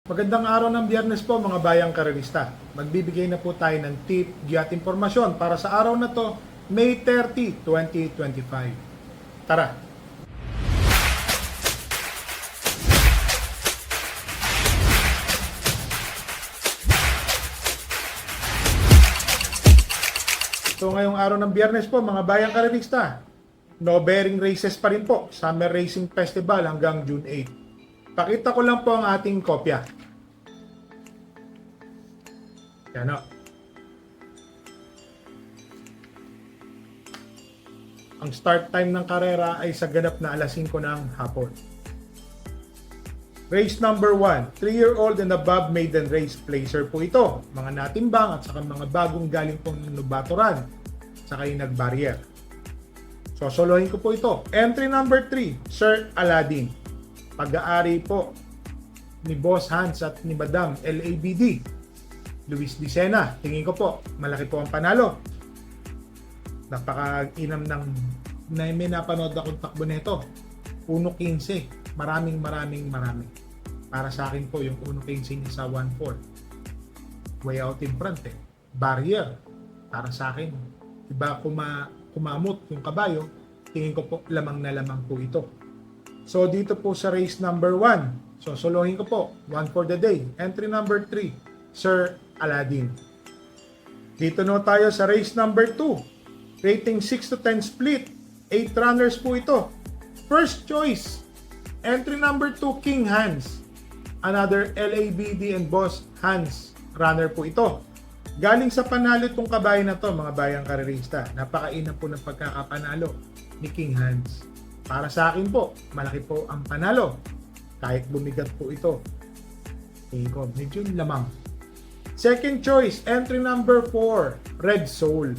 Magandang araw ng Biyernes po mga bayang karerista. Magbibigay na po tayo ng tip, giya at impormasyon para sa araw na to, May 30, 2025. Tara! So ngayong araw ng Biyernes po mga bayang karerista, no bearing races pa rin po, Summer Racing Festival hanggang June 8. Pakita ko lang po ang ating kopya. Yan o. Ang start time ng karera ay sa ganap na alas 5 ng hapon. Race number 1, 3-year-old and above maiden race placer po ito. Mga natimbang at saka mga bagong galing pong nubaturan. Saka yung nag-barrier. So, solohin ko po ito. Entry number 3, Sir Aladdin. Pag-aari po ni Boss Hans at ni Madam LABD. Luis Dicena, tingin ko po, malaki po ang panalo. Napaka-inam ng may napanood akong takbo nito. 1.15. Maraming. Para sa akin po, yung 1.15 niya sa 1.4. Way out in front eh. Barrier. Para sa akin, iba kumamot yung kabayo, tingin ko po, lamang na lamang po ito. So, dito po sa race number 1. So, solohin ko po, 1 for the day. Entry number 3, Sir Aladdin. Dito no tayo sa race number 2. Rating 6 to 10 split. 8 runners po ito. First choice, entry number 2, King Hans. Another LABD and Boss Hans runner po ito. Galing sa panalo itong kabayo na to, mga bayang karerista. Napakainam po ng pagkakapanalo ni King Hans. Para sa akin po, malaki po ang panalo. Kahit bumigat po ito. Tingin ko, medyo lamang. Second choice, entry number 4, Red Soul.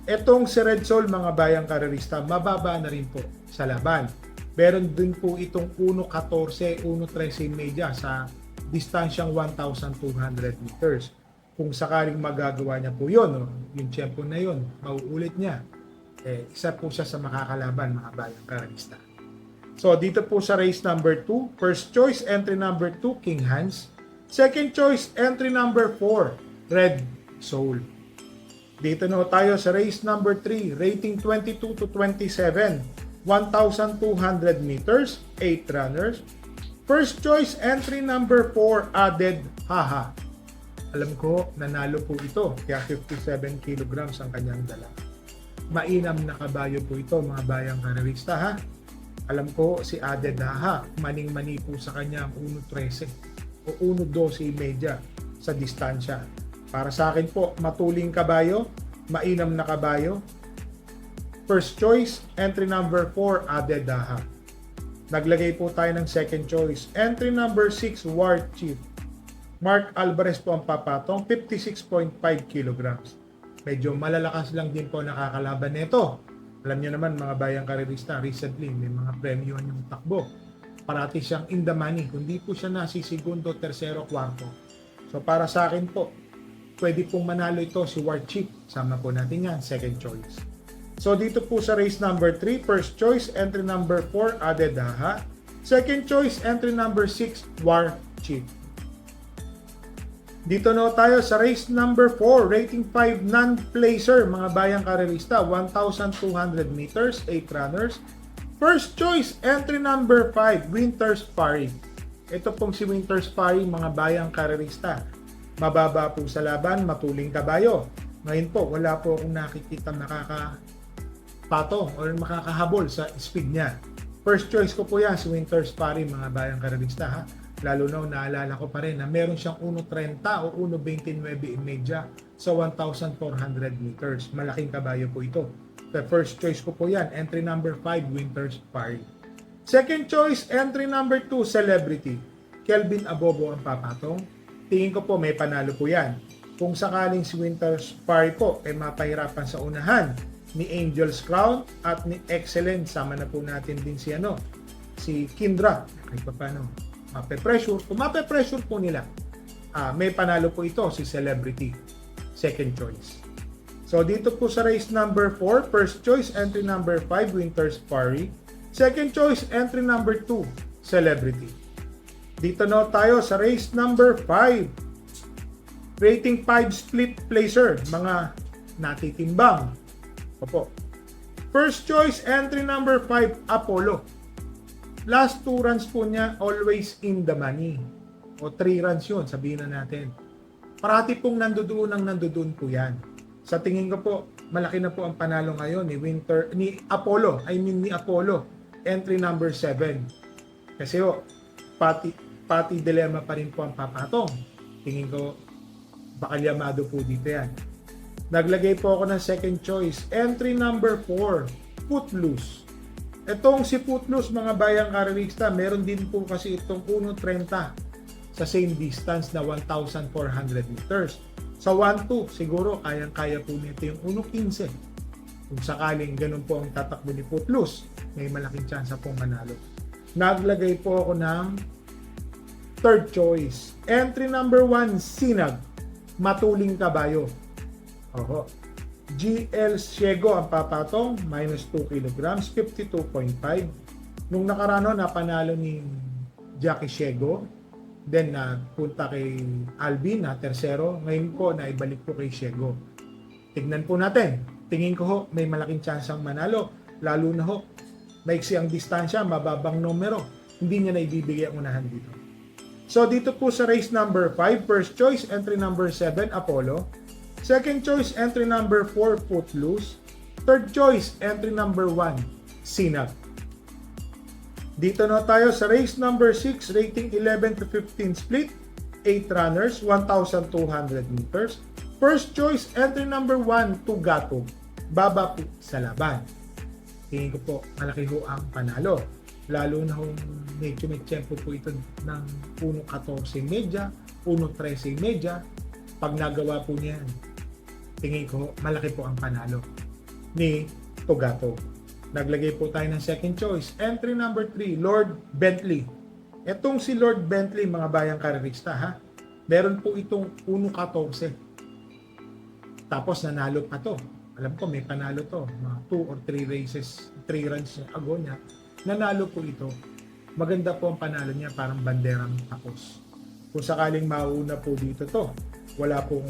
Etong si Red Soul, mga bayang karerista, mababa na rin po sa laban. Meron din po itong 1.14, 1.13 media sa distansyang 1,200 meters. Kung sakaling magagawa niya po yun, yung tempo na yun, mauulit niya. Isa po siya sa makakalaban, mga bayang karerista. So, dito po sa race number 2, first choice, entry number 2, King Hans. Second choice, entry number 4, Red Soul. Dito na tayo sa race number 3, rating 22 to 27, 1,200 meters, 8 runners. First choice, entry number 4, Added Haha. Alam ko, nanalo po ito, kaya 57 kilograms ang kanyang dala. Mainam na kabayo po ito, mga bayang karerista ha. Alam ko, si Added Haha, maning-mani po sa kanyang 1.13. O 1.12 media sa distansya. Para sa akin po, matuling kabayo, mainam na kabayo. First choice, entry number 4, Added Daha. Naglagay po tayo ng second choice. Entry number 6, War Chief. Mark Alvarez po ang papatong, 56.5 kilograms. Medyo malalakas lang din po nakakalaban nito. Alam niyo naman mga bayang karerista, recently may mga premyo yung takbo. Parati siyang in the money, kundi po siya nasi segundo, tersero, kwarto. So para sa akin po, pwede pong manalo ito si War Chief. Sama po natin yan, second choice. So dito po sa race number 3, first choice, entry number 4, Added Daha. Second choice, entry number 6, War Chief. Dito na tayo sa race number 4, rating 5, non-placer, mga bayang karerista, 1,200 meters, 8 runners. First choice, entry number 5, Winter's Party. Ito pong si Winter's Party, mga bayang karerista. Mababa po sa laban, matuling kabayo. Ngayon po, wala po akong nakikita makakapato o makakahabol sa speed niya. First choice ko po yan, si Winter's Party, mga bayang karerista ha. Lalo na, naalala ko pa rin na meron siyang 1.30 o 1.29 media sa 1,400 meters. Malaking kabayo po ito. The first choice ko po yan, entry number 5, Winter's Party. Second choice, entry number 2, Celebrity. Kelvin Abobo ang papatong. Tingin ko po may panalo po yan. Kung sakaling si Winter's Party po ay mapahirapan sa unahan ni Angel's Crown at ni Excellent, sama na po natin din si Kindra. Ay paano? Mape-pressure. Kung mape-pressure po nila, may panalo po ito si Celebrity. Second choice. So dito po sa race number 4, first choice, entry number 5, Winter's Party. Second choice, entry number 2, Celebrity. Dito na tayo sa race number 5. Rating 5 split placer, mga natitimbang. Opo. First choice, entry number 5, Apollo. Last 2 runs po niya, always in the money. O 3 runs yun, sabihin na natin. Parati pong nandoon po yan. Sa tingin ko po, malaki na po ang panalo ngayon ni Apollo. Entry number 7. Kasi pati dilemma pa rin po ang papatong. Tingin ko, bakal yamado po dito yan. Naglagay po ako ng second choice. Entry number 4, Footloose. Itong si Footloose, mga bayang karerista, meron din po kasi itong 1.30 sa same distance na 1,400 meters. Sa 1-2, siguro kayang-kaya po nito yung 1.15. Kung sakaling ganun po ang tatakbo ni Footloose, may malaking chance pong manalo. Naglagay po ako ng third choice. Entry number 1, Sinag. Matuling kabayo. Oho. GL Ciego ang papatong, minus 2 kilograms, 52.5. Nung nakarano, napanalo ni Jackie Ciego. Then, punta kay Alvin na tersero. Ngayon po, naibalik po kay Ciego. Tignan po natin. Tingin ko ho, may malaking chance ang manalo. Lalo na ho, maiksi ang distansya, mababang numero. Hindi niya na ibibigay ang unahan dito. So, dito po sa race number 5, first choice, entry number 7, Apollo. Second choice, entry number 4, Footloose. Third choice, entry number 1, Sinag. Dito na tayo sa race number 6, rating 11 to 15 split, 8 runners, 1,200 meters. First choice, entry number 1, Tugatog. Baba po sa laban. Tingin ko po, malaki ho ang panalo. Lalo na kung medyo may tempo po ito ng 1.14 media, 1.13 media. Pag nagawa po niyan, tingin ko malaki po ang panalo ni Tugatog. Naglagay po tayo ng second choice. Entry number 3, Lord Bentley. Etong si Lord Bentley, mga bayang karerista, ha? Meron po itong 1.14. Tapos nanalo pa to. Alam ko may panalo to. Mga 2 or 3 races, 3 runs ago niya. Nanalo po ito. Maganda po ang panalo niya, parang banderang tapos. Kung sakaling mauna po dito to, wala pong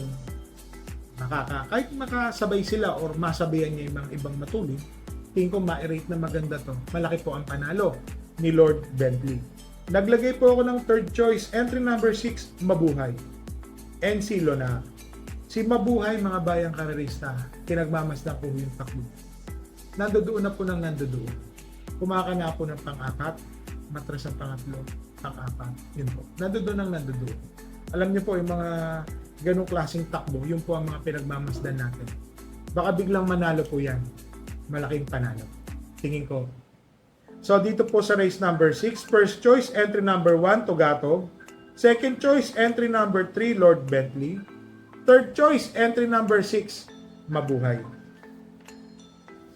kahit makasabay sila or masabayan niya yung mga ibang matuloy, tingin ko ma-rate na maganda to. Malaki po ang panalo ni Lord Bentley. Naglagay po ako ng third choice, entry number 6, Mabuhay. NC Lona. Si Mabuhay, mga bayang karerista, kinagmamasdan po yung takbo. Nandoon na po ng nandoon. Kumakana po ng pang-apat, matras ang pangatlo, pang-apat. Yun po. Nandoon ang nandoon. Alam niyo po, yung mga ganong klaseng takbo, yun po ang mga pinagmamasdan natin. Baka biglang manalo po yan. Malaking panalo. Tingin ko. So, dito po sa race number 6, first choice, entry number 1, Tugatog. Second choice, entry number 3, Lord Bentley. Third choice, entry number 6, Mabuhay.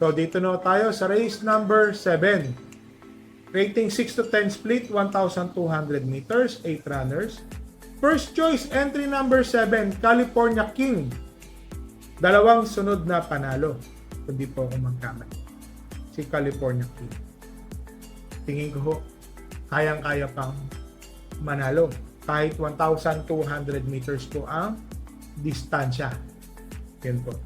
So, dito na tayo sa race number 7. Rating 6 to 10 split, 1,200 meters, 8 runners. First choice, entry number 7, California King. Dalawang sunod na panalo. Hindi po ako magkamali. Si California King. Tingin ko ho, kayang-kaya pang manalo. Kahit 1,200 meters po ang distansya. Yan po.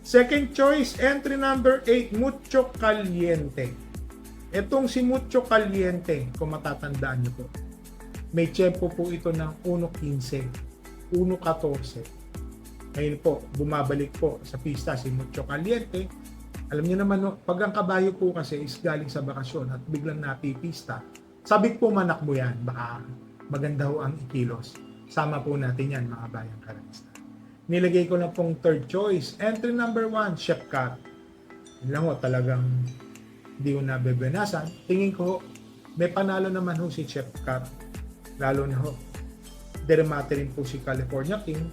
Second choice, entry number 8, Mucho Caliente. Itong si Mucho Caliente, kung matatandaan niyo po, may tempo po ito ng 1.15, 1.14. Ngayon po, bumabalik po sa pista si Mucho Caliente. Alam niyo naman, no, pag ang kabayo po kasi is galing sa bakasyon at biglang napipista, sabik po manakbo yan, baka maganda ho ang ikilos. Sama po natin yan, mga bayang karerista. Nilagay ko na pong third choice. Entry number 1, Chef Cat. Yun lang ho, talagang hindi ko nabebenasan. Tingin ko, may panalo naman ho si Chef Cat. Lalo na ho, dermate rin po si California King.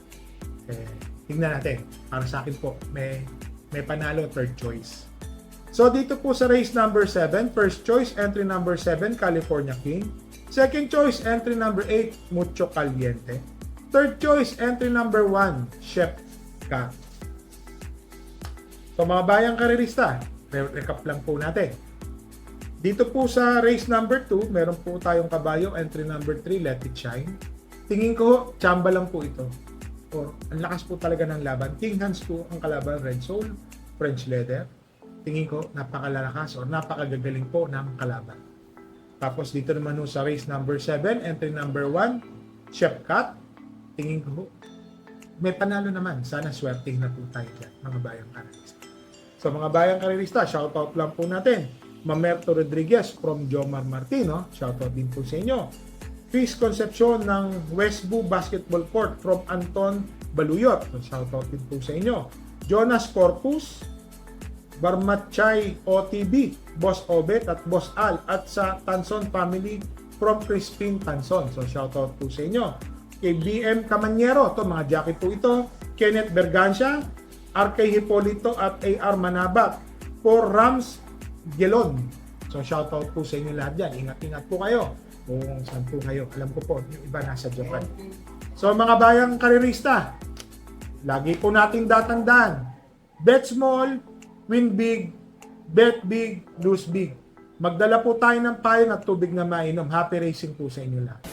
Tingnan natin. Para sa akin po, may panalo, third choice. So, dito po sa race number 7, first choice, entry number 7, California King. Second choice, entry number 8, Mucho Caliente. Third choice, entry number 1, Chef Cat. So, mga bayang karerista, recap lang po natin. Dito po sa race number 2, meron po tayong kabayo, entry number 3, Let It Shine. Tingin ko, tsamba lang po ito. O, ang lakas po talaga ng laban. King Hans po ang kalaban, Red Soul, French Leather. Tingin ko, napakalalakas o napakagagaling po ng kalaban. Tapos dito naman po sa race number 7, entry number 1, Chef Cat. Tingin ko, may panalo naman. Sana swerting na po tayo dyan, mga bayang karerista. So mga bayang karerista, shoutout lang po natin. Mamerto Rodriguez from Jomar Martino, shoutout din po sa inyo. Chris Concepcion ng Westbu Basketball Court from Anton Baluyot, shoutout din po sa inyo. Jonas Corpus, Barmatchay OTB, Boss Obet at Boss Al, at sa Tanson family from Crispin Tanson. So shoutout po sa inyo. Kay BM Camanyero, to mga jacket po ito. Kenneth Bergancia, RK Hipolito at AR Manabat for Rams Gelon. So shoutout po sa inyo lahat dyan. Ingat-ingat po kayo kung saan po kayo. Alam ko po, yung iba nasa Japan. So mga bayang karerista, lagi po nating datandaan. Bet small, win big, bet big, lose big. Magdala po tayo ng payo at tubig na mainom. Happy racing po sa inyo lahat.